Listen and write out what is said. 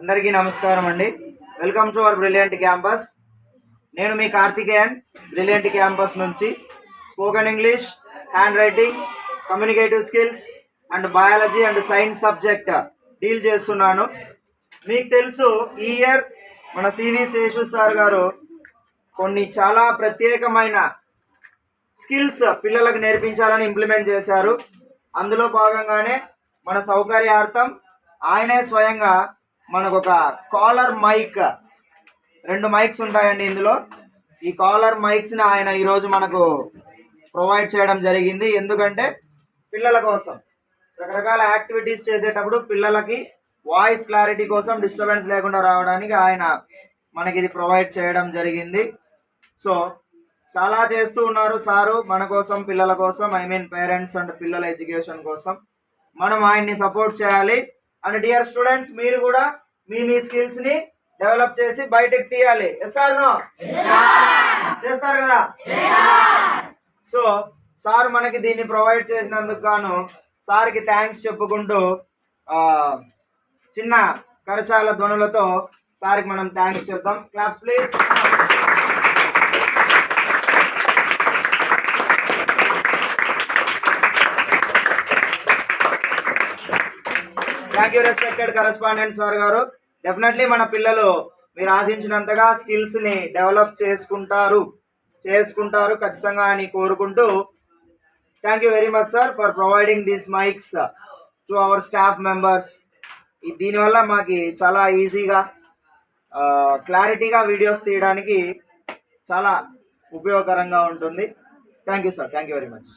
అందరికీ నమస్కారం అండి. Welcome to our brilliant campus. నేను మీ కార్తికేయన్, బ్రిలియంట్ క్యాంపస్ నుంచి spoken English, hand writing, communicative skills and biology and science subject deal చేస్తున్నాను. మీకు తెలుసు, ఈ ఇయర్ మన సివి శేషు సార్ గారు కొన్ని చాలా ప్రత్యేకమైన స్కిల్స్ పిల్లలకు నేర్పించాలని ఇంప్లిమెంట్ చేశారు. అందులో భాగంగానే మన సౌకర్యార్థం ఆయనే స్వయంగా మనకు ఒక కాలర్ మైక్, 2 మైక్స్ ఉంటాయండి ఇందులో. ఈ కాలర్ మైక్స్ని ఆయన ఈరోజు మనకు ప్రొవైడ్ చేయడం జరిగింది. ఎందుకంటే పిల్లల కోసం రకరకాల యాక్టివిటీస్ చేసేటప్పుడు పిల్లలకి వాయిస్ క్లారిటీ కోసం డిస్టర్బెన్స్ లేకుండా రావడానికి ఆయన మనకి ఇది ప్రొవైడ్ చేయడం జరిగింది. సో చాలా చేస్తూ ఉన్నారు సారు మన కోసం, పిల్లల కోసం, పేరెంట్స్ అండ్ పిల్లల ఎడ్యుకేషన్ కోసం. మనం ఆయన్ని సపోర్ట్ చేయాలి. అండ్ డియర్ స్టూడెంట్స్, మీరు కూడా మీ స్కిల్స్ని డెవలప్ చేసి బయటకు తీయాలి. Yes or no? చేస్తారు కదా. సో సార్ మనకి దీన్ని ప్రొవైడ్ చేసినందుకు గాను సార్కి థ్యాంక్స్ చెప్పుకుంటూ చిన్న కరచాల ధ్వనులతో సార్కి మనం థ్యాంక్స్ చెప్తాం. Claps please. Thank you respected correspondent sir గారు. డెఫినెట్లీ మన పిల్లలు మీరు ఆశించినంతగా స్కిల్స్ని డెవలప్ చేసుకుంటారు ఖచ్చితంగా అని కోరుకుంటూ, thank you very much sir for providing these mics to our staff members. దీనివల్ల మాకు చాలా ఈజీగా క్లారిటీగా వీడియోస్ తీయడానికి చాలా ఉపయోగకరంగా ఉంటుంది. Thank you sir. Thank you very much.